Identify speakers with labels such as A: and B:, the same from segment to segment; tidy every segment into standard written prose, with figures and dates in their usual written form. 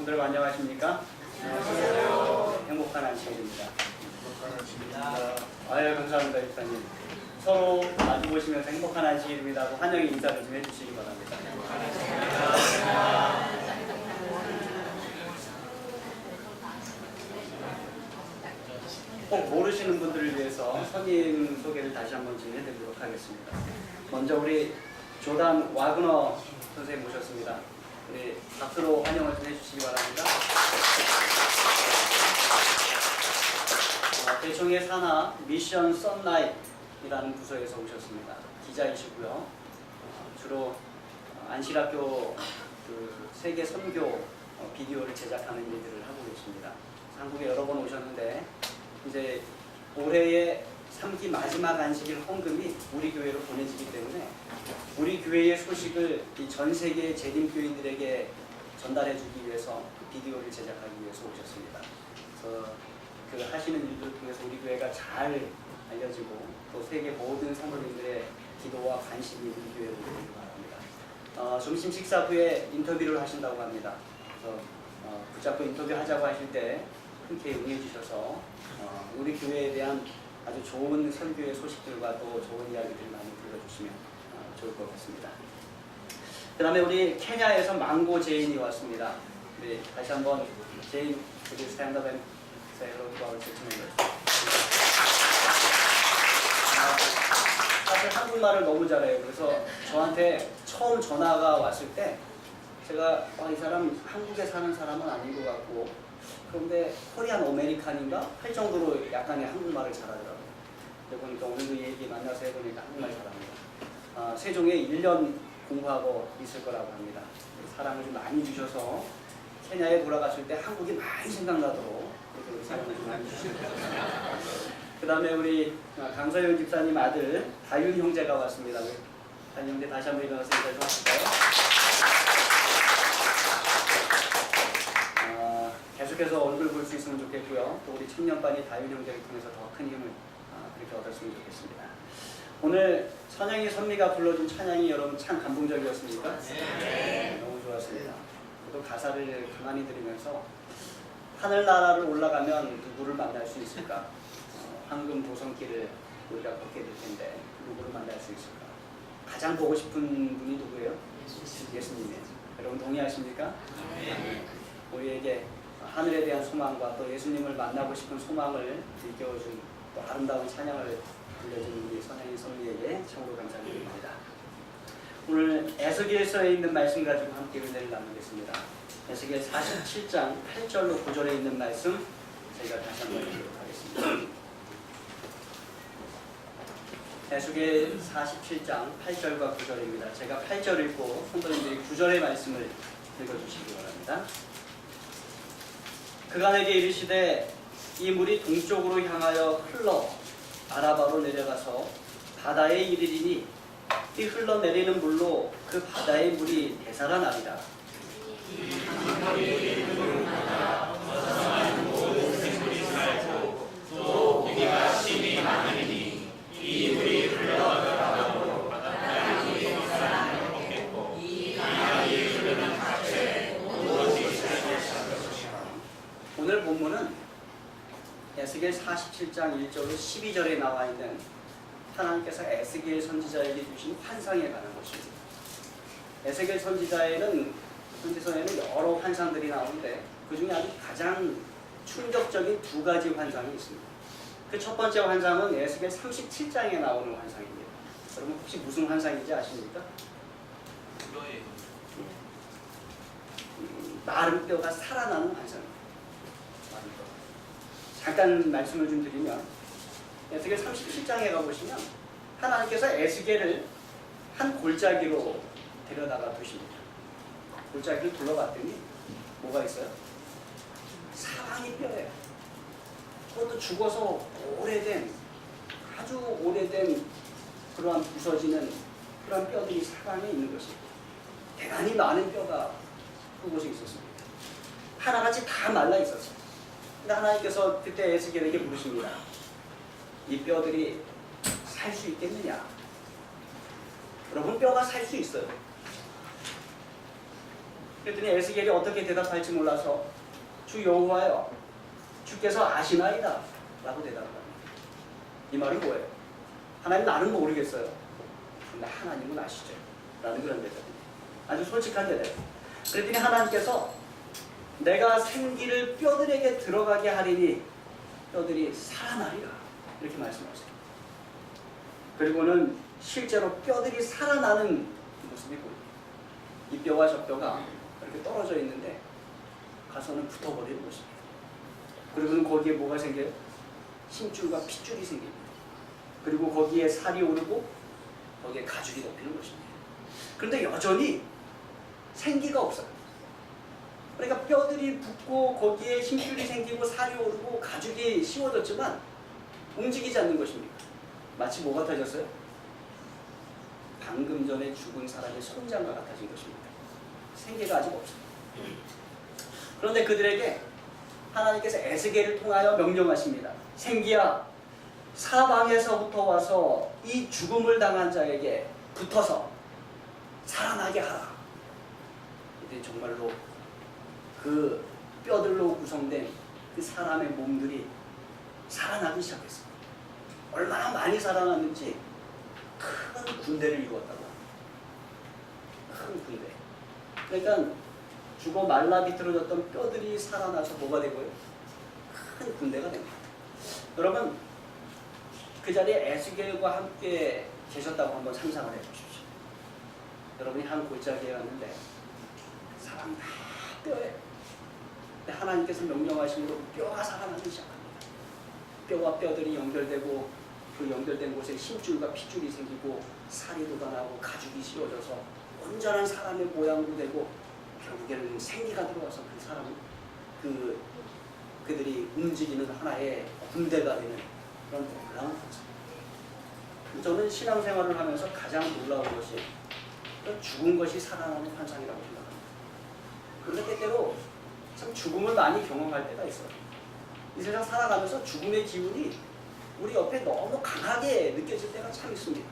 A: 성도들 안녕하십니까? 안녕하세요. 행복한 안식일입니다.
B: 행복한 안식일입니다.
A: 아유 감사합니다 집사님. 서로 마주 보시면서 행복한 안식일입니다 하고 환영의 인사를 좀 해주시기 바랍니다. 꼭 모르시는 분들을 위해서 선임 소개를 다시 한번 좀 해드리도록 하겠습니다. 먼저 우리 조단 와그너 선생님 모셨습니다. 우리 박수로 환영을 좀 해주시기 바랍니다. 대청의 산하 미션 썬라이트이라는 부서에서 오셨습니다. 기자이시고요. 주로 안실학교 세계 선교 비디오를 제작하는 일들을 하고 계십니다. 한국에 여러 번 오셨는데 이제 올해의 3기 마지막 안식일 헌금이 우리 교회로 보내지기 때문에 우리 교회의 소식을 이 전 세계 재림교인들에게 전달해주기 위해서 비디오를 제작하기 위해서 오셨습니다. 그래서 그 하시는 일들을 통해서 우리 교회가 잘 알려지고 또 세계 모든 성도님들의 기도와 관심이 우리 교회로 되기를 바랍니다. 점심 식사 후에 인터뷰를 하신다고 합니다. 그래서 붙잡고 인터뷰하자고 하실 때 흔쾌히 응해주셔서 우리 교회에 대한 아주 좋은 선교의 소식들과 또 좋은 이야기들을 많이 들려주시면 좋을 것 같습니다. 그 다음에 우리 케냐에서 망고 제인이 왔습니다. 우리 다시 한번 제인, 우리 스탠드업 앤 say hello to our church members. 사실 한국말을 너무 잘해요. 그래서 저한테 처음 전화가 왔을 때 제가 이 사람 한국에 사는 사람은 아닌 것 같고 그런데 코리안 아메리칸인가 할 정도로 약간의 한국말을 잘하더라고요. 그러고 보니까 오늘도 이 얘기 만나서 해보니까 한국말 잘합니다. 세종에 1년 공부하고 있을 거라고 합니다. 사랑을 좀 많이 주셔서 케냐에 돌아가실 때 한국이 많이 생각나도록 이렇게 사랑을 좀 많이 주십니다. 그 다음에 우리 강서윤 집사님 아들 다윤 형제가 왔습니다. 다윤 형제 다시 한번 일어나서 인사 좀 하실까요? 계속해서 얼굴 볼 수 있으면 좋겠고요. 또 우리 청년반이 다윤 형제를 통해서 더 큰 힘을 그렇게 얻었으면 좋겠습니다. 오늘 선영이 선미가 불러준 찬양이 여러분 참 감동적이었습니까? 네. 너무 좋았습니다. 또 가사를 가만히 들으면서 하늘나라를 올라가면 누구를 만날 수 있을까? 황금 도성길을 우리가 걷게 될 텐데 누구를 만날 수 있을까? 가장 보고 싶은 분이 누구예요? 예수님이에요. 여러분 동의하십니까? 네. 우리에게 하늘에 대한 소망과 또 예수님을 만나고 싶은 소망을 일깨워준 또 아름다운 찬양을 들려준 우리 선영이 선미에게 참으로 감사드립니다. 오늘 에스겔서에 있는 말씀 가지고 함께 은혜를 나누겠습니다. 에스겔 47장 8절로 9절에 있는 말씀 저희가 다시 한번 읽도록 하겠습니다. 에스겔 47장 8절과 9절입니다. 제가 8절 읽고 성도님들이 9절의 말씀을 읽어주시기 바랍니다. 그가 내게 이르시되 이 물이 동쪽으로 향하여 흘러 아라바로 내려가서 바다에 이르리니 이 흘러내리는 물로 그 바다의 물이 되살아나리라. 또 고기가 심히 많으리니 이 물이 흘러가라바로 바다의 물이 되살아나는 것겠고 이 강이 흐르는 밭에 무엇이 살 것이라. 오늘 본문은 에스겔 47장 1절로 12절에 나와 있는 하나님께서 에스겔 선지자에게 주신 환상에 관한 것입니다. 에스겔 선지서에는 여러 환상들이 나오는데 그 중에 아주 가장 충격적인 두 가지 환상이 있습니다. 그 첫 번째 환상은 에스겔 37장에 나오는 환상입니다. 여러분 혹시 무슨 환상인지 아십니까? 마른 뼈가 살아나는 환상입니다. 잠깐 말씀을 좀 드리면 에스겔 37장에 가보시면 하나님께서 에스겔을 한 골짜기로 데려다가 두십니다. 골짜기를 둘러봤더니 뭐가 있어요? 사방이 뼈예요. 그것도 죽어서 오래된 아주 오래된 그러한 부서지는 그런 뼈들이 사방에 있는 것입니다. 대단히 많은 뼈가 그곳에 있었습니다. 하나같이 다 말라 있었어요. 근데 하나님께서 그때 에스겔에게 물으십니다. 이 뼈들이 살 수 있겠느냐? 여러분 뼈가 살 수 있어요. 그랬더니 에스겔이 어떻게 대답할지 몰라서 주 여호와여 주께서 아시나이다 라고 대답합니다. 이 말은 뭐예요? 하나님 나는 모르겠어요. 근데 하나님은 아시죠 라는 그런 대답입니다. 아주 솔직한 대답. 그랬더니 하나님께서 내가 생기를 뼈들에게 들어가게 하리니 뼈들이 살아나리라 이렇게 말씀하세요. 그리고는 실제로 뼈들이 살아나는 모습이 보입니다. 이 뼈와 저 뼈가 이렇게 떨어져 있는데 가서는 붙어버리는 것입니다. 그리고는 거기에 뭐가 생겨요? 힘줄과 핏줄이 생깁니다. 그리고 거기에 살이 오르고 거기에 가죽이 덮이는 것입니다. 그런데 여전히 생기가 없어요. 그러니까 뼈들이 붙고 거기에 힘줄이 생기고 살이 오르고 가죽이 씌워졌지만 움직이지 않는 것입니다. 마치 뭐 같아졌어요? 방금 전에 죽은 사람의 손장과 같아진 것입니다. 생기가 아직 없어요. 그런데 그들에게 하나님께서 에스겔을 통하여 명령하십니다. 생기야, 사방에서부터 와서 이 죽음을 당한 자에게 붙어서 살아나게 하라. 이들이 정말로 그 뼈들로 구성된 그 사람의 몸들이 살아나기 시작했습니다. 얼마나 많이 살아났는지 큰 군대를 이루었다고 합니다. 큰 군대. 그러니까 죽어 말라 비틀어졌던 뼈들이 살아나서 뭐가 되고요? 큰 군대가 됩니다. 여러분 그 자리에 에스겔과 함께 계셨다고 한번 상상을 해보십시오. 여러분이 한 골짜기에 갔는데 사람 다 뼈에 하나님께서 명령하심으로 뼈가 살아나기 시작합니다. 뼈와 뼈들이 연결되고 그 연결된 곳에 힘줄과 핏줄이 생기고 살이 돋아나고 가죽이 씌워져서 온전한 사람의 모양으로 되고 결국에는 생기가 들어와서 그 사람 그들이 움직이는 하나의 군대가 되는 그런 놀라운 환상. 저는 신앙생활을 하면서 가장 놀라운 것이 죽은 것이 살아나는 환상이라고 생각합니다. 그런데 때때로 참 죽음을 많이 경험할 때가 있어요. 이 세상 살아가면서 죽음의 기운이 우리 옆에 너무 강하게 느껴질 때가 참 있습니다.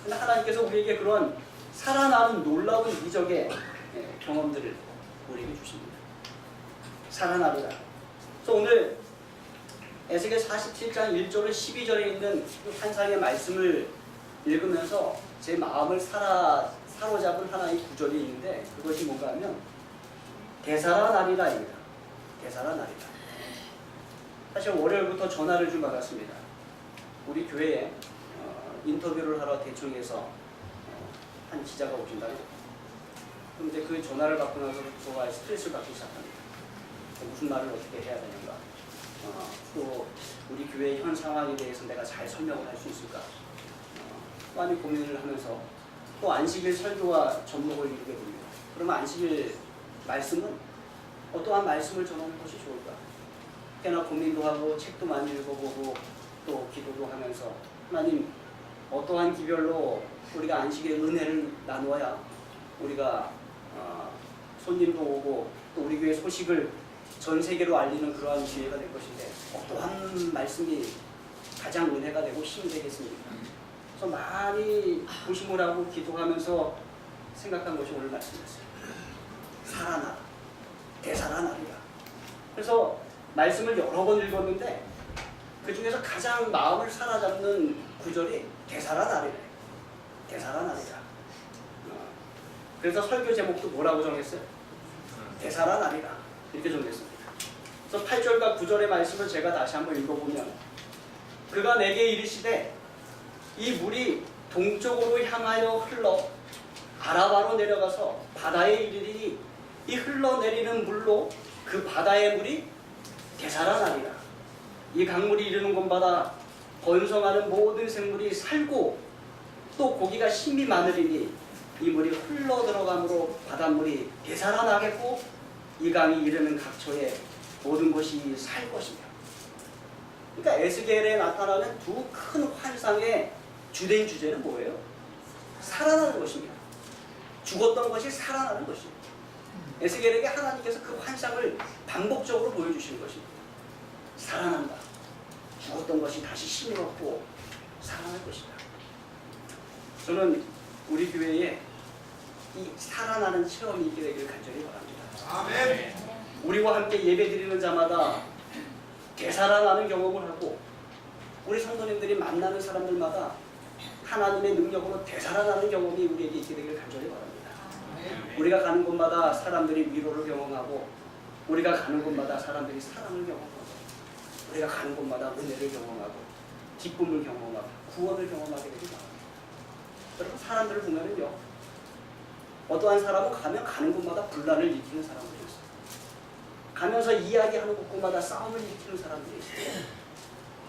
A: 그런데 하나님께서 우리에게 그런 살아나는 놀라운 이적의 경험들을 우리에게 주십니다. 살아나리라. 그래서 오늘 에스겔 47장 1절에 12절에 있는 그 환상의 말씀을 읽으면서 제 마음을 사로잡은 하나의 구절이 있는데 그것이 뭔가 하면 되살아나리라입니다. 되살아나리라. 사실 월요일부터 전화를 좀 받았습니다. 우리 교회에 인터뷰를 하러 대청에서 한 기자가 오신다고. 그런데 그 전화를 받고 나서 저가 스트레스를 받기 시작합니다. 무슨 말을 어떻게 해야 되는가. 또 우리 교회의 현 상황에 대해서 내가 잘 설명을 할 수 있을까. 많이 고민을 하면서 또 안식일 설교와 접목을 이루게 됩니다. 그러면 안식일 말씀은 어떠한 말씀을 전하는 것이 좋을까? 꽤나 고민도 하고 책도 많이 읽어보고 또 기도도 하면서 하나님 어떠한 기별로 우리가 안식의 은혜를 나누어야 우리가 손님도 오고 또 우리 교회 소식을 전 세계로 알리는 그러한 기회가 될 것인데 어떠한 말씀이 가장 은혜가 되고 힘이 되겠습니까? 그래서 많이 고심을 하고 기도하면서 생각한 것이 오늘 말씀이었어요. 살아나, 되살아나리라. 그래서 말씀을 여러 번 읽었는데 그 중에서 가장 마음을 사로잡는 구절이 되살아나리라. 되살아나리라. 그래서 설교 제목도 뭐라고 정했어요? 되살아나리라. 이렇게 정했습니다. 그래서 8절과 9절의 말씀을 제가 다시 한번 읽어보면 그가 내게 이르시되 이 물이 동쪽으로 향하여 흘러 아라바로 내려가서 바다에 이르리니 이 흘러내리는 물로 그 바다의 물이 되살아나리라. 이 강물이 이르는 곳마다 번성하는 모든 생물이 살고 또 고기가 힘이 많으리니 이 물이 흘러 들어가므로 바닷물이 되살아나겠고 이 강이 이르는 각처에 모든 것이 살 것이며. 그러니까 에스겔에 나타나는 두 큰 환상의 주된 주제는 뭐예요? 살아나는 것입니다. 죽었던 것이 살아나는 것입니다. 에스겔에게 하나님께서 그 환상을 반복적으로 보여주시는 것입니다. 살아난다. 죽었던 것이 다시 힘을 얻고 살아날 것이다. 저는 우리 교회에 이 살아나는 체험이 있게 되기를 간절히 바랍니다.
B: 아멘.
A: 우리와 함께 예배드리는 자마다 되살아나는 경험을 하고 우리 성도님들이 만나는 사람들마다 하나님의 능력으로 되살아나는 경험이 우리에게 있게 되기를 간절히 바랍니다. 우리가 가는 곳마다 사람들이 위로를 경험하고 우리가 가는 곳마다 사람들이 사랑을 경험하고 우리가 가는 곳마다 은혜를 경험하고 기쁨을 경험하고 구원을 경험하게 되기 바랍니다. 여러분 사람들을 보면은요 어떠한 사람은 가는 곳마다 분란을 일으키는 사람들이 있어요. 가면서 이야기하는 곳마다 싸움을 일으키는 사람들이 있어요.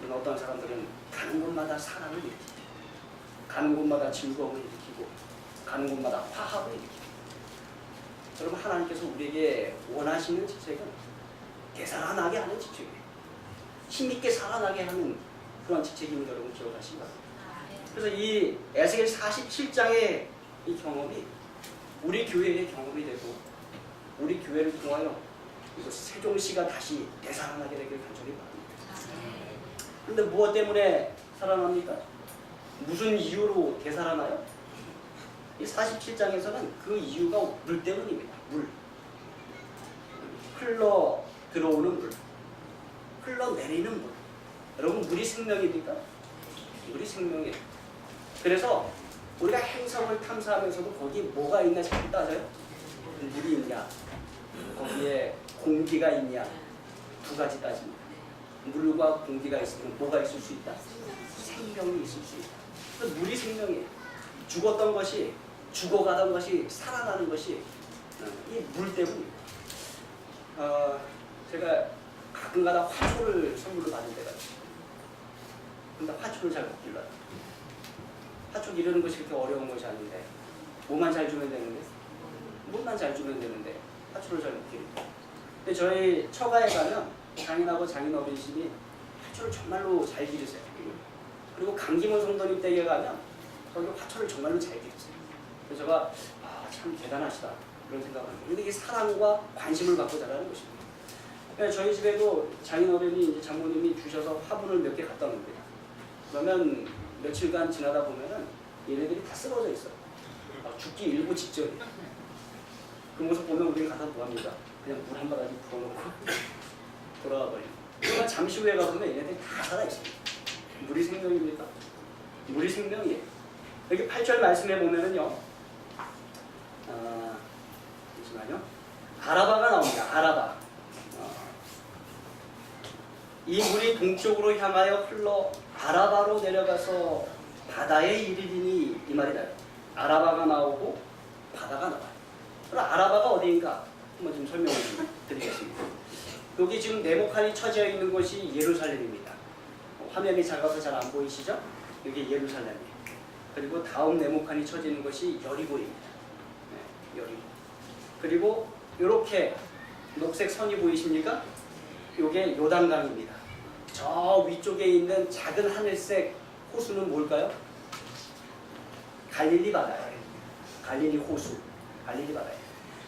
A: 그러나 어떠한 사람들은 가는 곳마다 사랑을 일으키고 가는 곳마다 즐거움을 일으키고 가는 곳마다 화합을 일으키고 여러분 하나님께서 우리에게 원하시는 직책은 되살아나게 하는 직책이에요. 힘있게 살아나게 하는 그런 직책임을 여러분 기억하시기 바랍니다. 그래서 이 에스겔 47장의 이 경험이 우리 교회의 경험이 되고 우리 교회를 통하여 이곳 세종시가 다시 되살아나게 되길 간절히 바랍니다. 그런데 무엇 때문에 살아납니까? 무슨 이유로 되살아나요? 이 47장에서는 그 이유가 물 때문입니다. 물. 흘러 들어오는 물. 흘러내리는 물. 여러분 물이 생명입니까? 물이 생명이에요. 그래서 우리가 행성을 탐사하면서도 거기 뭐가 있나 자꾸 따져요. 물이 있냐, 거기에 공기가 있냐, 두 가지 따집니다. 물과 공기가 있으면 뭐가 있을 수 있다? 생명이 있을 수 있다. 그래서 물이 생명이에요. 죽었던 것이, 죽어가던 것이, 살아나는 것이 이 물 때문입니다. 제가 가끔가다 화초를 선물로 받은 데가 있어요. 근데 화초를 잘 못 길러요. 화초 기르는 것이 그렇게 어려운 것이 아닌데 뭐만 잘 주면 되는데 물만 잘 주면 되는데 화초를 잘 못 기르고. 근데 저희 처가에 가면 장인하고 장인 어르신이 화초를 정말로 잘 기르세요. 그리고 강기문 성도님 댁에 가면 거기 화초를 정말로 잘 기르세요. 그래서 제가 참 대단하시다 그런 생각을 합니다. 근데 이게 사랑과 관심을 갖고 자라는 것입니다. 그러니까 저희 집에도 장인 어른이 이제 장모님이 주셔서 화분을 몇 개 갖다 놓습니다. 그러면 며칠간 지나다 보면은 얘네들이 다 쓰러져 있어요. 죽기 일부 직전이에요. 그 모습 보면 우리는 가서 뭐합니까? 그냥 물 한 바가지 부어놓고 돌아가 버립니다. 그러나 잠시 후에 가보면 얘네들이 다 살아있습니다. 물이 생명입니까? 물이 생명이에요. 여기 8절 말씀에 보면은요, 잠시만요. 아라바가 나옵니다. 아라바. 이 물이 동쪽으로 향하여 흘러 아라바로 내려가서 바다에 이르리니 이 말이 나요. 아라바가 나오고 바다가 나와요. 그럼 아라바가 어디인가? 한번 좀 설명을 드리겠습니다. 여기 지금 네모칸이 쳐져 있는 곳이 예루살렘입니다. 화면이 작아서 잘 안 보이시죠? 여기 예루살렘이에요. 그리고 다음 네모칸이 쳐져 있는 것이 여리고입니다. 네, 여리고. 그리고 이렇게 녹색 선이 보이십니까? 이게 요단강입니다. 저 위쪽에 있는 작은 하늘색 호수는 뭘까요? 갈릴리 바다예요. 갈릴리 호수, 갈릴리 바다예요.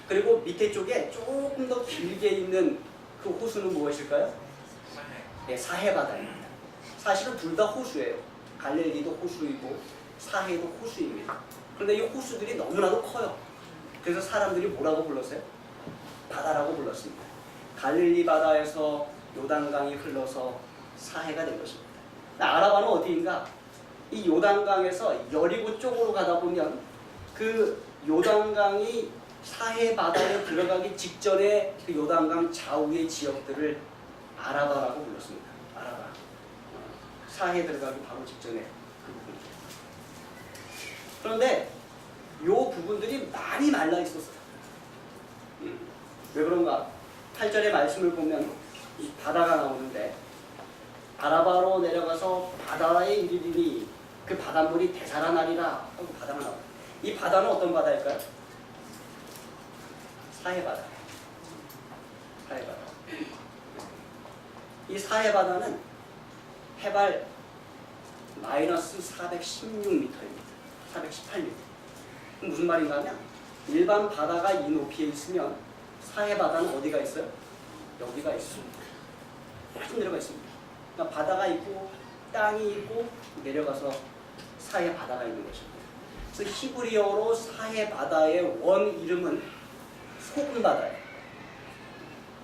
A: 그리고 밑에 쪽에 조금 더 길게 있는 그 호수는 무엇일까요? 네, 사해 바다입니다. 사실은 둘 다 호수예요. 갈릴리도 호수이고 사해도 호수입니다. 그런데 이 호수들이 너무나도 커요. 그래서 사람들이 뭐라고 불렀어요? 바다라고 불렀습니다. 갈릴리 바다에서 요단강이 흘러서 사해가 된 것입니다. 아라바는 어디인가? 이 요단강에서 여리고 쪽으로 가다 보면 그 요단강이 사해 바다에 들어가기 직전에 그 요단강 좌우의 지역들을 아라바라고 불렀습니다. 아라바. 사해에 들어가기 바로 직전에 그 부분이죠. 그런데 이 부분들이 많이 말라 있었어요. 왜 그런가? 8절의 말씀을 보면 이 바다가 나오는데 아라바로 내려가서 바다에 이르리니 그 바닷물이 되살아나리라 하고 바다가 나와요. 이 바다는 어떤 바다일까요? 사해바다. 사해바다. 이 사해바다는 해발 마이너스 416m입니다. 418m. 무슨 말인가 하면 일반 바다가 이 높이에 있으면 사해바다는 어디가 있어요? 여기가 있습니다. 훨씬 내려가 있습니다. 그러니까 바다가 있고 땅이 있고 내려가서 사해 바다가 있는 것입니다. 그래서 히브리어로 사해 바다의 원 이름은 소금 바다예요.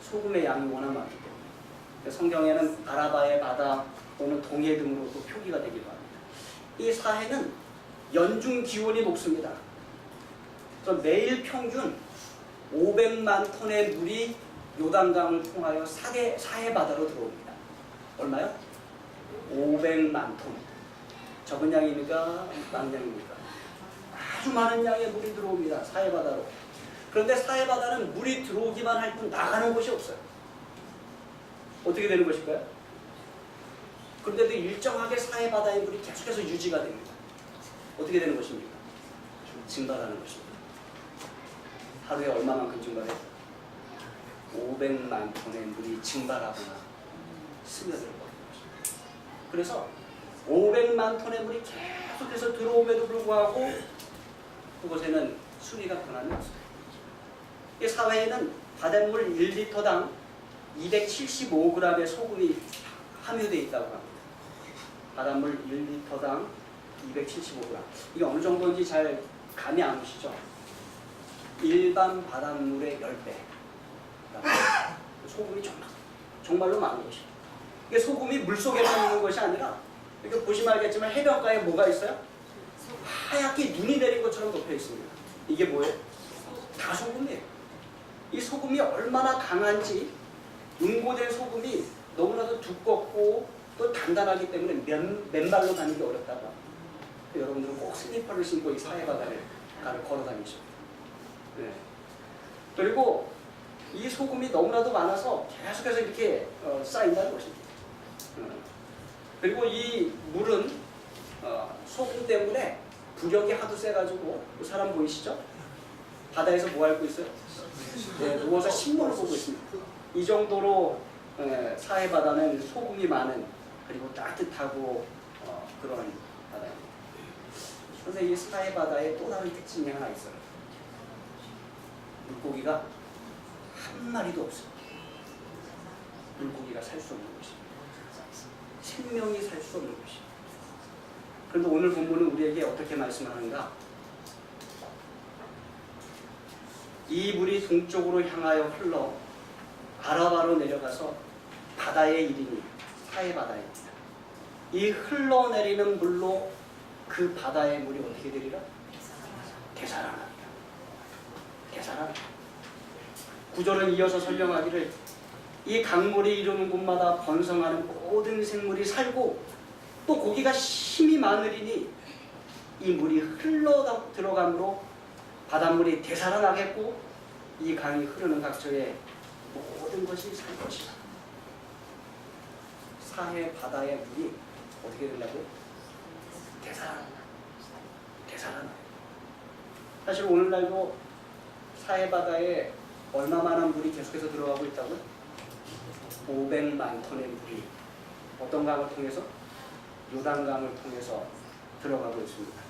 A: 소금의 양이 워낙 많기 때문에 성경에는 아라바의 바다 또는 동해 등으로 또 표기가 되기도 합니다. 이 사해는 연중 기온이 높습니다. 그래서 매일 평균 500만 톤의 물이 요단강을 통하여 사해 바다로 들어옵니다. 얼마요? 500만 톤. 적은 양입니까? 많은 양입니까? 아주 많은 양의 물이 들어옵니다. 사해 바다로. 그런데 사해 바다는 물이 들어오기만 할 뿐 나가는 곳이 없어요. 어떻게 되는 것일까요? 그런데도 일정하게 사해 바다의 물이 계속해서 유지가 됩니다. 어떻게 되는 것입니까? 증발하는 것입니다. 하루에 얼마만큼 증발해요? 500만 톤의 물이 증발하거나 스며들어 버리는 것입니다. 그래서 500만 톤의 물이 계속해서 들어옴에도 불구하고 그곳에는 수리가 변함이 없어요. 이 사회에는 바닷물 1리터당 275g의 소금이 함유되어 있다고 합니다. 바닷물 1리터당 275g. 이게 어느 정도인지 잘 감이 안 오시죠? 일반 바닷물의 10배. 소금이 정말로 많은 것이에요. 이게 소금이 물속에만 있는 것이 아니라 이렇게 보시면 알겠지만 해변가에 뭐가 있어요? 하얗게 눈이 내린 것처럼 덮여 있습니다. 이게 뭐예요? 다 소금이에요. 이 소금이 얼마나 강한지 응고된 소금이 너무나도 두껍고 또 단단하기 때문에 맨발로 다니기 어렵다고 합니다. 여러분들은 꼭 슬리퍼를 신고 이 사해바다를 걸어 다니죠. 네. 그리고 이 소금이 너무나도 많아서 계속해서 이렇게 쌓인다는 것입니다. 그리고 이 물은 소금 때문에 부력이 하도 세가지고 그 사람 보이시죠? 바다에서 뭐 하고 있어요? 네, 누워서 신문을 보고 있습니다. 이 정도로 사해 바다는 소금이 많은 그리고 따뜻하고 그런 바다입니다. 그런데 이 사해 바다에 또 다른 특징이 하나 있어요. 물고기가 한 마리도 없어요. 물고기가 살 수 없는 것입니다. 생명이 살 수 없는 것입니다. 그런데 오늘 본문은 우리에게 어떻게 말씀하는가? 이 물이 동쪽으로 향하여 흘러 아라바로 내려가서 바다에 이르니 사해 바다입니다. 이 흘러내리는 물로 그 바다의 물이 어떻게 되리라? 되살아납니다. 되살아납니다. 구절은 이어서 설명하기를 이 강물이 이르는 곳마다 번성하는 모든 생물이 살고 또 고기가 힘이 많으리니 이 물이 흘러 들어감으로 바닷물이 되살아나겠고 이 강이 흐르는 각처에 모든 것이 살 것이다. 사해 바다의 물이 어떻게 된다고요? 되살아나요. 사실 오늘날도 사해 바다에 얼마만한 물이 계속해서 들어가고 있다고요? 500만 톤의 물이 어떤 강을 통해서? 요단강을 통해서 들어가고 있습니다.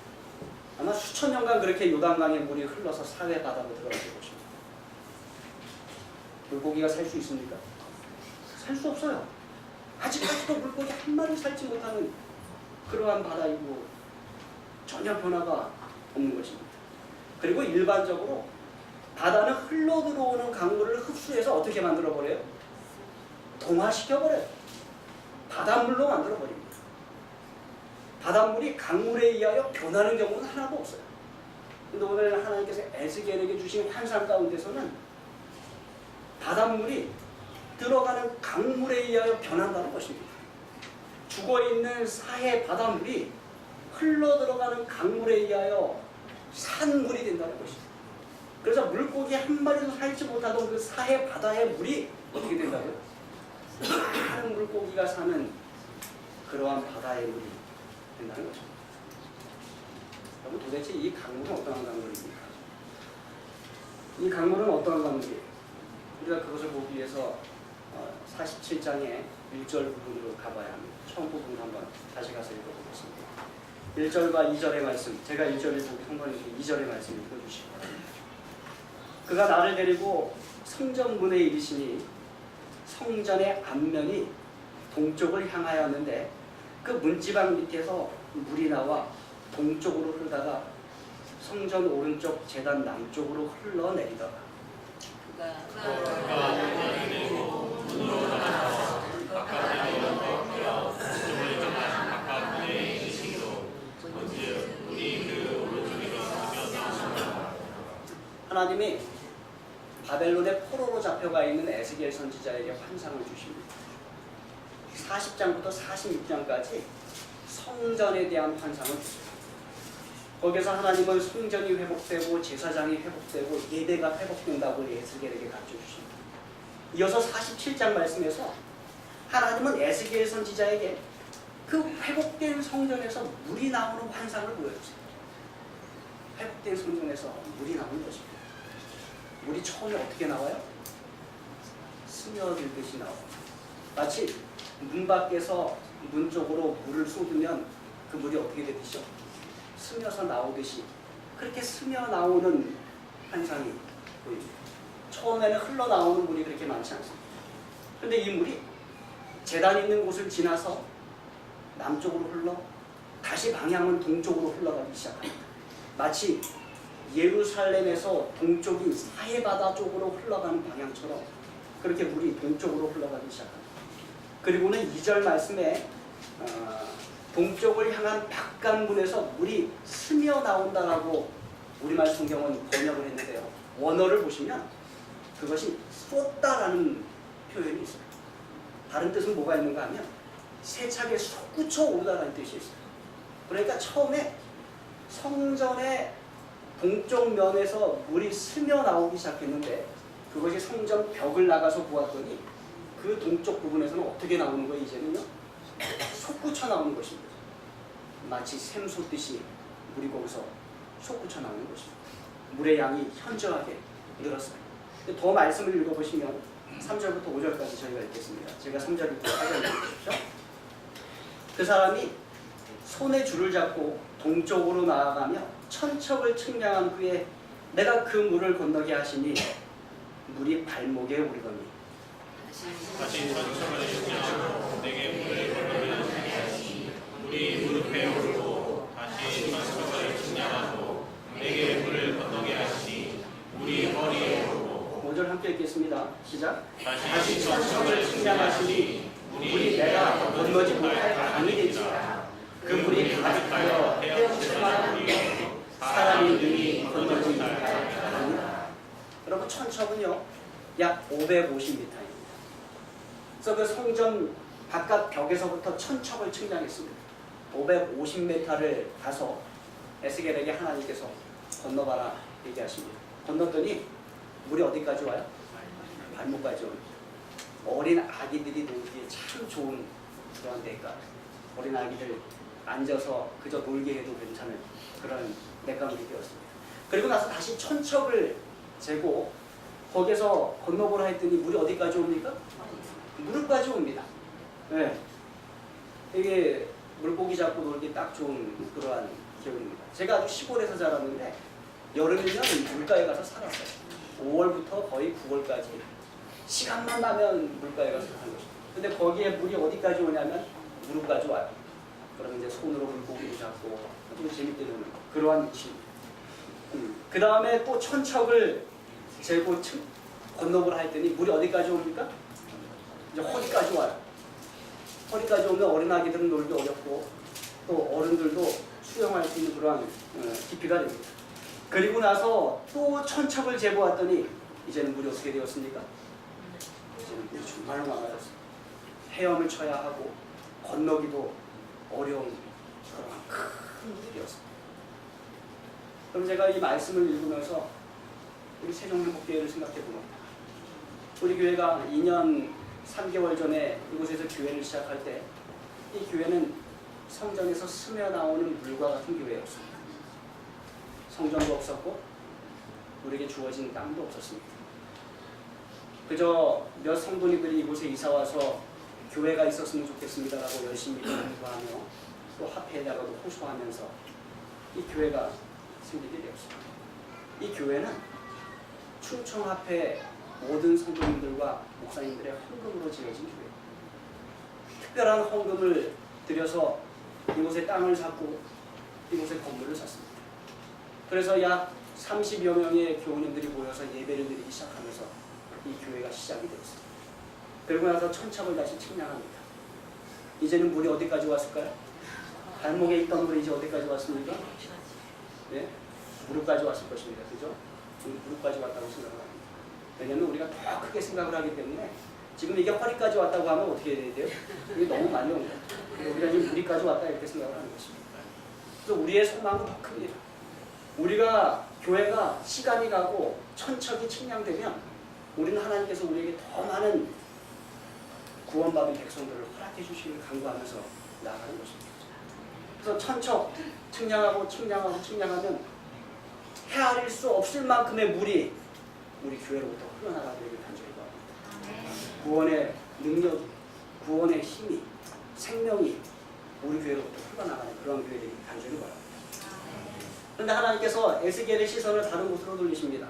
A: 아마 수천 년간 그렇게 요단강의 물이 흘러서 사해 바다로 들어갈 것입니다. 물고기가 살 수 있습니까? 살 수 없어요. 아직까지도 물고기 한 마리 살지 못하는 그러한 바다이고 전혀 변화가 없는 것입니다. 그리고 일반적으로 바다는 흘러 들어오는 강물을 흡수해서 어떻게 만들어버려요? 동화시켜버려요. 바닷물로 만들어버립니다. 바닷물이 강물에 의하여 변하는 경우는 하나도 없어요. 근데 오늘 하나님께서 에스겔에게 주신 환상 가운데서는 바닷물이 들어가는 강물에 의하여 변한다는 것입니다. 죽어있는 사해 바닷물이 흘러 들어가는 강물에 의하여 산물이 된다는 것입니다. 그래서 물고기 한 마리도 살지 못하던 그 사해 바다의 물이 어떻게 된다고요? 많은 물고기가 사는 그러한 바다의 물이 된다는 거죠. 여러분 도대체 이 강물은 어떠한 강물입니까? 이 강물은 어떠한 강물이에요? 우리가 그것을 보기 위해서 47장의 1절 부분으로 가봐야 합니다. 처음 부분을 한번 다시 가서 읽어보겠습니다. 1절과 2절의 말씀, 제가 1절을 보기 성경에서 2절의 말씀 읽어주시기 바랍니다. 그가 나를 데리고 성전문에 이르시니 성전의 앞면이 동쪽을 향하였는데 그 문지방 밑에서 물이 나와 동쪽으로 흐르다가 성전 오른쪽 제단 남쪽으로 흘러내리더라. 하나님이 바벨론의 포로로 잡혀가 있는 에스겔 선지자에게 환상을 주십니다. 40장부터 46장까지 성전에 대한 환상을 주십니다. 거기서 하나님은 성전이 회복되고 제사장이 회복되고 예배가 회복된다고 에스겔에게 가르쳐 주십니다. 이어서 47장 말씀에서 하나님은 에스겔 선지자에게 그 회복된 성전에서 물이 나오는 환상을 보여주세요. 회복된 성전에서 물이 나오는 것입니다. 물이 처음에 어떻게 나와요? 스며들듯이 나와요. 마치 문 밖에서 문 쪽으로 물을 쏟으면 그 물이 어떻게 되듯이요? 스며서 나오듯이 그렇게 스며 나오는 환상이 보입니다. 처음에는 흘러나오는 물이 그렇게 많지 않습니다. 그런데 이 물이 제단 있는 곳을 지나서 남쪽으로 흘러 다시 방향은 동쪽으로 흘러가기 시작합니다. 마치 예루살렘에서 동쪽인 사해바다 쪽으로 흘러가는 방향처럼 그렇게 물이 동쪽으로 흘러가기 시작합니다. 그리고는 2절 말씀에 동쪽을 향한 바깥문에서 물이 스며 나온다라고 우리말 성경은 번역을 했는데요. 원어를 보시면 그것이 쏟다라는 표현이 있어요. 다른 뜻은 뭐가 있는가 하면 세차게 솟구쳐 오르다라는 뜻이 있어요. 그러니까 처음에 성전의 동쪽 면에서 물이 스며 나오기 시작했는데 그것이 성전 벽을 나가서 보았더니 그 동쪽 부분에서는 어떻게 나오는 거예요? 이제는요? 솟구쳐 나오는 것입니다. 마치 샘 솟듯이 물이 거기서 솟구쳐 나오는 것입니다. 물의 양이 현저하게 늘었어요. 더 말씀을 읽어보시면 3절부터 5절까지 저희가 읽겠습니다. 제가 3절 읽고 4절 읽어주십시오. 그 사람이 손에 줄을 잡고 동쪽으로 나아가며 천척을 측량한 후에 내가 그 물을 건너게 하시니 물이 발목에 오르더니
C: 다시 천척을 측량하고 내게 물을 건너게 하시니 물이 무릎에 오르고 다시 천척을 측량하고 내게 물을 건너게 하시니 물이 허리에 오르고
A: 5절 함께 읽겠습니다. 시작.
C: 다시 천척을 측량하시니 물이 내가 건너지 못할 강이 되지라. 그 물이 가득하여 헤엄칠 만한 물이 사람이 능히 건너지 못할 강이라.
A: 여러분 천척은요 약 550m입니다. 그래서 그 성전 바깥 벽에서부터 천척을 측량했습니다. 550m를 가서 에스겔에게 하나님께서 건너가라 얘기하십니다. 건넜더니 물이 어디까지 와요? 발목까지 옵니다. 어린 아기들이 놀기에 참 좋은 그런 데가 어린 아기들 앉아서 그저 놀게 해도 괜찮은 그런 맥감이 되었습니다. 그리고 나서 다시 천척을 재고 거기에서 건너보라 했더니 물이 어디까지 옵니까? 무릎까지 옵니다. 네. 이게 물고기 잡고 놀기 딱 좋은 그러한 기분입니다. 제가 아주 시골에서 자랐는데 여름이면 물가에 가서 살았어요. 5월부터 거의 9월까지 시간만 나면 물가에 가서 사는 것입니다. 근데 거기에 물이 어디까지 오냐면 무릎까지 와요. 그러면 이제 손으로 물고기를 잡고 좀 재밌게 노는 그러한 위치입니다. 그 다음에 또 천척을 재고 건너보라 했더니 물이 어디까지 옵니까? 이제 허리까지 와요. 허리까지 오면 어린아기들은 놀기 어렵고 또 어른들도 수영할 수 있는 그러한 깊이가 됩니다. 그리고 나서 또 천척을 재보았더니 이제는 물이 어떻게 되었습니까? 이제는 물이 정말로 많아졌습니다. 헤엄을 쳐야 하고 건너기도 어려운 그런 큰 물이었습니다. 그럼 제가 이 말씀을 읽으면서 우리 세종문복교회를 생각해 봅니다. 우리 교회가 2년 3개월 전에 이곳에서 교회를 시작할 때 이 교회는 성전에서 스며 나오는 물과 같은 교회였습니다. 성전도 없었고 우리에게 주어진 땅도 없었습니다. 그저 몇 성도님들이 이곳에 이사와서 교회가 있었으면 좋겠습니다라고 열심히 공부하며 또 합회에다가도 호소하면서 이 교회가 생기게 되었습니다. 이 교회는 충청합회 모든 성도님들과 목사님들의 헌금으로 지어진 교회. 특별한 헌금을 들여서 이곳에 땅을 샀고 이곳에 건물을 샀습니다. 그래서 약 30여 명의 교우님들이 모여서 예배를 드리기 시작하면서 이 교회가 시작이 되었습니다. 그리고 나서 천착을 다시 측량합니다. 이제는 물이 어디까지 왔을까요? 발목에 있던 물이 이제 어디까지 왔습니까? 네? 무릎까지 왔을 것입니다. 그죠? 무릎까지 왔다고 생각합니다. 왜냐하면 우리가 더 크게 생각을 하기 때문에 지금 이게 허리까지 왔다고 하면 어떻게 해야 돼요? 이게 너무 많이 온 거예요. 우리가 지금 무리까지 왔다 이렇게 생각을 하는 것입니다. 그래서 우리의 소망은 더 큽니다. 우리가 교회가 시간이 가고 천척이 측량되면 우리는 하나님께서 우리에게 더 많은 구원받은 백성들을 허락해 주시길 간구하면서 나아가는 것입니다. 그래서 천척 측량하면 헤아릴 수 없을 만큼의 물이 우리 교회로부터 흘러나가기를 간절히 바랍니다. 구원의 능력이, 구원의 힘이, 생명이 우리 교회로부터 흘러나가는 그런 교회들이 간절히 바랍니다. 그런데 하나님께서 에스겔의 시선을 다른 곳으로 돌리십니다.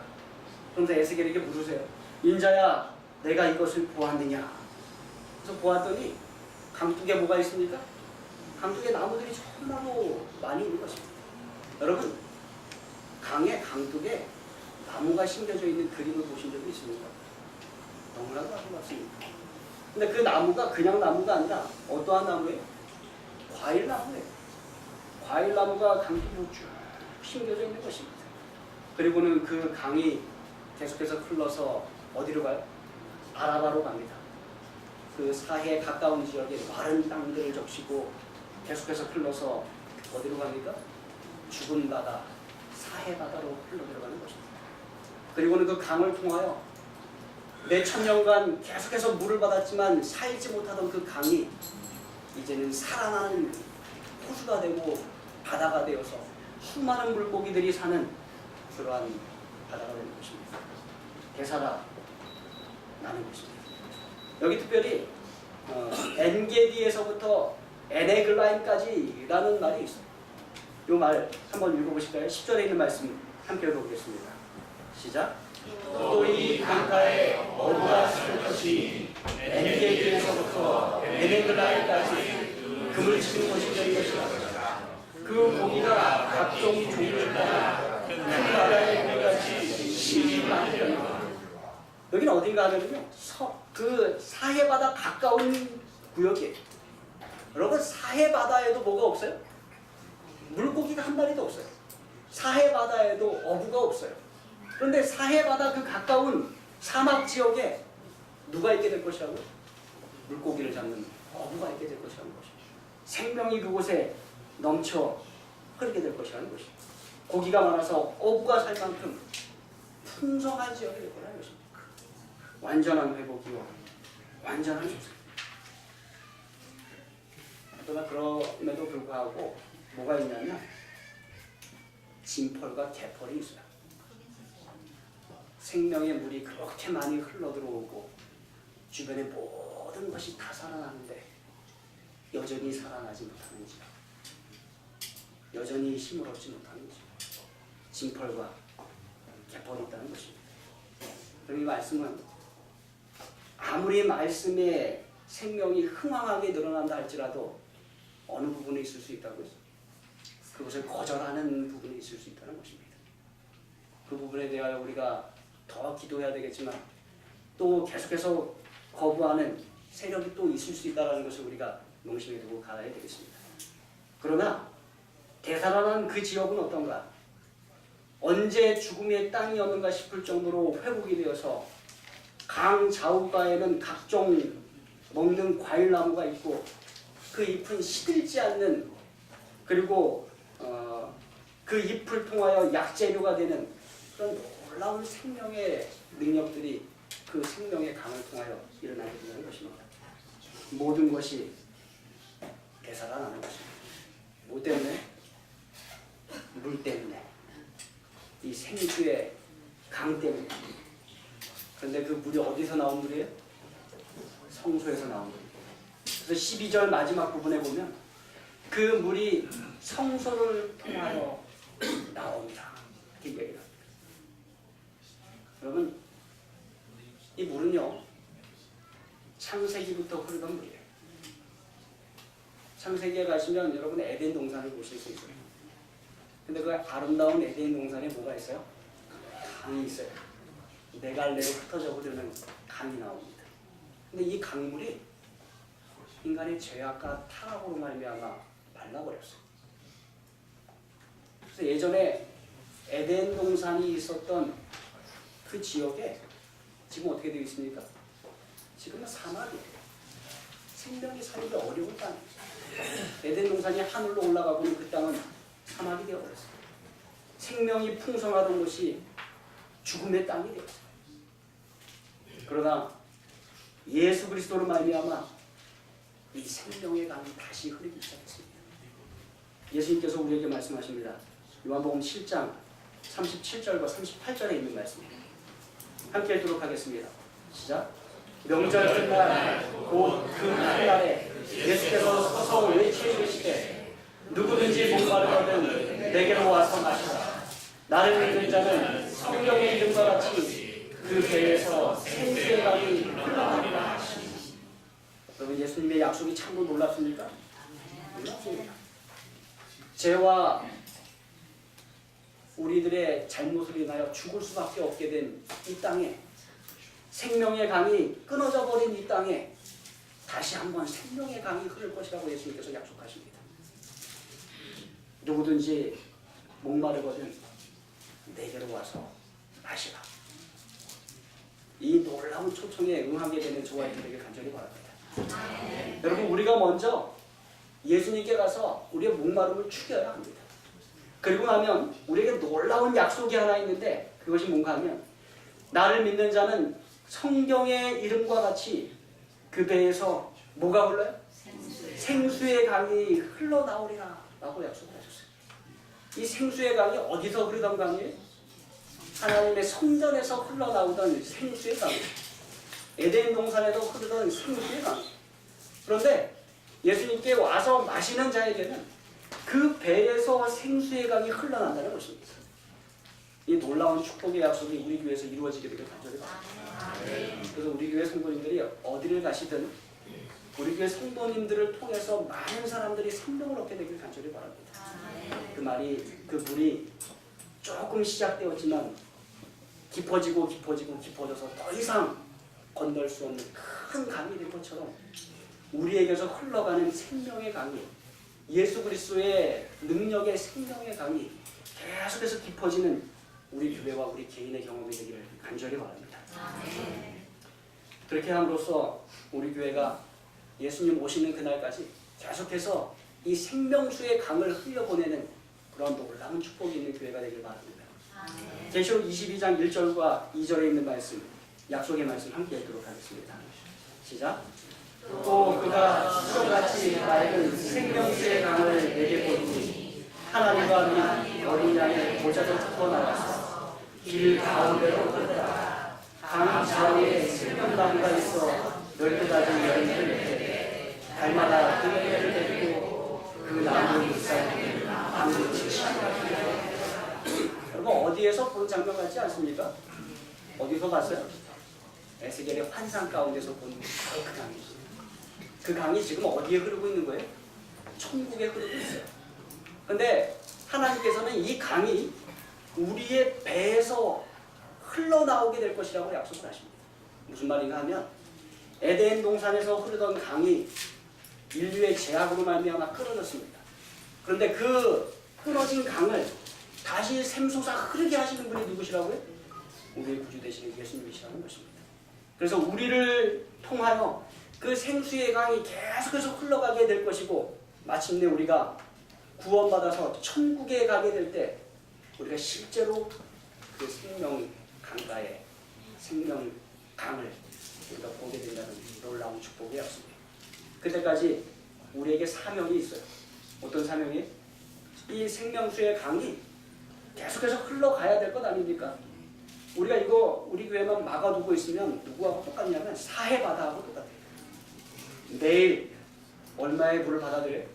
A: 그러면서 에스겔에게 물으세요. 인자야, 내가 이것을 보았느냐? 그래서 보았더니 강둑에 뭐가 있습니까? 강둑에 나무들이 정말로 많이 있는 것입니다. 여러분, 강둑에 나무가 심겨져 있는 그림을 보신 적이 있습니까? 너무나도 아름답습니다. 근데 그 나무가 그냥 나무가 아니라 어떠한 나무예요? 과일나무예요. 과일나무가 강둑으로 쭉 심겨져 있는 것입니다. 그리고는 그 강이 계속해서 흘러서 어디로 가요? 아라바로 갑니다. 그 사해에 가까운 지역에 마른 땅들을 적시고 계속해서 흘러서 어디로 갑니까? 죽은 바다, 사해 바다로 흘러 들어가는 것입니다. 그리고는 그 강을 통하여 몇천 년간 계속해서 물을 받았지만 살지 못하던 그 강이 이제는 살아나는 호수가 되고 바다가 되어서 수많은 물고기들이 사는 그러한 바다가 되는 것입니다. 되살아 나는 것입니다. 여기 특별히 엔게디에서부터 에네글라임까지라는 말이 있어요. 이 말 한번 읽어보실까요? 10절에 있는 말씀 함께 읽어보겠습니다. 시작.
C: 또 이 강가에 어부가 살 것이 엔게디에서부터 에네글라임까지 금을 치는 것이 될 것이다. 그 고기가 각종 종류를 따라 큰 나라의 고기같이 심히 많으리라.
A: 여기는 어딘가 하면요, 그 사해바다 가까운 구역이에요. 여러분, 사해바다에도 뭐가 없어요? 물고기가 한 마리도 없어요. 사해바다에도 어부가 없어요. 그런데 사해바다 그 가까운 사막 지역에 누가 있게 될 것이라고요? 물고기를 잡는 어부가 있게 될 것이라는 것입니다. 생명이 그곳에 넘쳐 흐르게 될 것이라는 것입니다. 고기가 많아서 어부가 살 만큼 풍성한 지역이 될 거라는 것입니다. 완전한 회복이요, 완전한 조상. 그러나 그럼에도 불구하고 뭐가 있냐면 진펄과 개펄이 있어요. 생명의 물이 그렇게 많이 흘러들어오고 주변의 모든 것이 다 살아나는데 여전히 살아나지 못하는지, 여전히 힘을 얻지 못하는지, 진펄과 개펄이 있다는 것입니다. 그럼 이 말씀은 아무리 말씀의 생명이 흥황하게 늘어난다 할지라도 어느 부분에 있을 수 있다고요? 그것을 거절하는 부분이 있을 수 있다는 것입니다. 그 부분에 대하여 우리가 더 기도해야 되겠지만 또 계속해서 거부하는 세력이 또 있을 수 있다는 것을 우리가 명심해 두고 가야 되겠습니다. 그러나 되살아난 그 지역은 어떤가? 언제 죽음의 땅이 없는가 싶을 정도로 회복이 되어서 강 좌우가에는 각종 먹는 과일나무가 있고 그 잎은 시들지 않는, 그리고 그 잎을 통하여 약재료가 되는 그런 놀라운 생명의 능력들이 그 생명의 강을 통하여 일어나게 되는 것입니다. 모든 것이 되살아나는 것입니다. 뭐 때문에? 물 때문에. 이 생수의 강 때문에. 그런데 그 물이 어디서 나온 물이에요? 성소에서 나온 물이에요. 그래서 12절 마지막 부분에 보면 그 물이 성소를 통하여 나옵니다. 이렇게 얘기를 합니다. 여러분, 이 물은요, 창세기부터 흐르던 물이에요. 창세기에 가시면 여러분 에덴 동산을 보실 수 있어요. 근데 그 아름다운 에덴 동산에 뭐가 있어요? 강이 있어요. 네 갈래로 흩어져 흐르는 강이 나옵니다. 근데 이 강물이 인간의 죄악과 타락으로 말미암아 말라버렸어요. 그래서 예전에 에덴 동산이 있었던 그 지역에 지금 어떻게 되어 있습니까? 지금은 사막이에요. 생명이 살기 어려운 땅이에요. 에덴 동산이 하늘로 올라가고는 그 땅은 사막이 되어버렸어요. 생명이 풍성하던 곳이 죽음의 땅이 되었어요. 그러나 예수 그리스도로 말미암아 이 생명의 강이 다시 흐르기 시작했습니다. 예수님께서 우리에게 말씀하십니다. 요한복음 7장 37절과 38절에 있는 말씀입니다. 함께 읽도록 하겠습니다. 시작. 명절 끝날 곧 그 날에 예수께서 서서 외치시되 누구든지 목마르거든 내게로 와서 마시라. 나를 믿는 자는 성경의 이름과 같이 그 배에서 생수의 강이 흘러나리라 하시니. 여러분, 예수님의 약속이 참으로 놀랍습니까? 놀랍습니다. 죄와 우리들의 잘못을 인하여 죽을 수밖에 없게 된 이 땅에, 생명의 강이 끊어져 버린 이 땅에 다시 한번 생명의 강이 흐를 것이라고 예수님께서 약속하십니다. 누구든지 목마르거든 내게로 와서 마시라. 이 놀라운 초청에 응하게 되는 저와 여러분에게 간절히 바랍니다. 여러분, 우리가 먼저 예수님께 가서 우리의 목마름을 죽여야 합니다. 그리고 나면 우리에게 놀라운 약속이 하나 있는데, 그것이 뭔가 하면 나를 믿는 자는 성경의 이름과 같이 그 배에서 뭐가 흘러요? 생수의 강이 흘러나오리라 라고 약속을 하셨어요. 이 생수의 강이 어디서 흐르던 강이에요? 하나님의 성전에서 흘러나오던 생수의 강, 에덴 동산에도 흐르던 생수의 강. 그런데 예수님께 와서 마시는 자에게는 그 배에서 생수의 강이 흘러난다는 것입니다. 이 놀라운 축복의 약속이 우리 교회에서 이루어지게 되길 간절히 바랍니다. 그래서 우리 교회 성도님들이 어디를 가시든 우리 교회 성도님들을 통해서 많은 사람들이 생명을 얻게 되길 간절히 바랍니다. 그 물이 조금 시작되었지만 깊어져서 더 이상 건널 수 없는 큰 강이 될 것처럼 우리에게서 흘러가는 생명의 강이, 예수 그리스도의 능력의 생명의 강이 계속해서 깊어지는 우리 교회와 우리 개인의 경험이 되기를 간절히 바랍니다. 그렇게 함으로써 우리 교회가 예수님 오시는 그날까지 계속해서 이 생명수의 강을 흘려보내는 그런 놀라운 축복이 있는 교회가 되길 바랍니다. 계시록 22장 1절과 2절에 있는 말씀, 약속의 말씀 함께 읽도록 하겠습니다. 시작. 또 그가 수정같이 맑은 생명수의 강을 내게 보이니 하나님과 및 어린 양의 보좌로부터 나와서 길 가운데로 흐르더라. 강 좌우에 생명나무가 있어 넓게다지 열매를 맺되 달마다 그 열매를 맺고 그 나무 잎사귀를 방긋이 치시더라. 여러분, 어디에서 본 장면 같지 않습니까? 어디서 봤어요? 에스겔의 환상 가운데서 본 그 강이죠. 그 강이 지금 어디에 흐르고 있는 거예요? 천국에 흐르고 있어요. 근데 하나님께서는 이 강이 우리의 배에서 흘러나오게 될 것이라고 약속을 하십니다. 무슨 말인가 하면 에덴 동산에서 흐르던 강이 인류의 죄악으로 말미암아 끊어졌습니다. 그런데 그 끊어진 강을 다시 샘솟아 흐르게 하시는 분이 누구시라고요? 우리의 구주 되시는 예수님이시라는 것입니다. 그래서 우리를 통하여 그 생수의 강이 계속해서 흘러가게 될 것이고, 마침내 우리가 구원받아서 천국에 가게 될 때 우리가 실제로 그 생명 강가에 생명 강을 우리가 보게 된다는 놀라운 축복의 약속이에요. 그때까지 우리에게 사명이 있어요. 어떤 사명이? 이 생명수의 강이 계속해서 흘러가야 될 것 아닙니까? 우리가 이거 우리 교회만 막아두고 있으면 누구하고 똑같냐면 사해바다하고 똑같아요. 내일 얼마의 물을 받아들여요?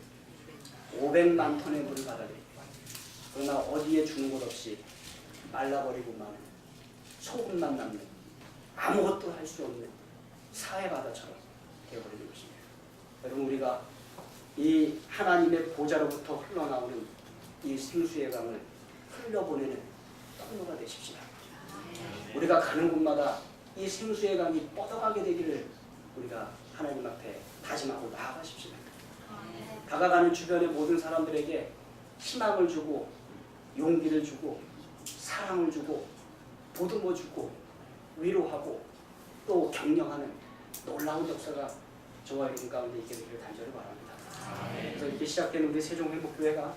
A: 500만 톤의 물을 받아들여요. 그러나 어디에 주는 것 없이 말라버리고 마는, 소금만 남는, 아무것도 할 수 없는 사해바다처럼 되어버리는 것입니다. 여러분, 우리가 이 하나님의 보좌로부터 흘러나오는 이 생수의 강을 흘려보내는 통로가 되십시다. 우리가 가는 곳마다 이 생수의 강이 뻗어가게 되기를 우리가 하나님 앞에 다짐하고 나아가십시다. 다가가는 주변의 모든 사람들에게 희망을 주고 용기를 주고 사랑을 주고 보듬어 주고 위로하고 또 격려하는 놀라운 역사가 저와 여러분 가운데 있게 되기를 간절히 바랍니다. 그래서 이렇게 시작된 우리 세종행복교회가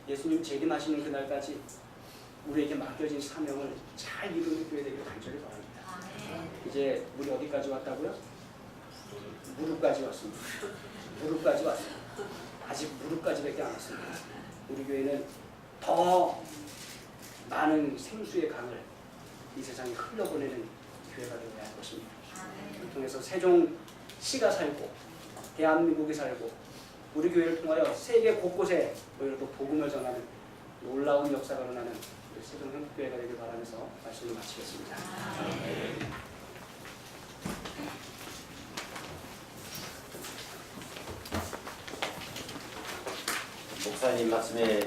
A: 예수님 재림하시는 그날까지 우리에게 맡겨진 사명을 잘 이루는 교회 되기를 간절히 바랍니다. 이제 우리 어디까지 왔다고요? 무릎까지 왔습니다. 무릎까지 왔습니다. 아직 무릎까지밖에 안 왔습니다. 우리 교회는 더 많은 생수의 강을 이 세상에 흘려보내는 교회가 되어야 할 것입니다. 그걸 통해서 세종시가 살고 대한민국이 살고 우리 교회를 통하여 세계 곳곳에 또 복음을 전하는 놀라운 역사가 일어나는 우리 세종행복교회가 되길 바라면서 말씀을 마치겠습니다.
D: 목사님 말씀에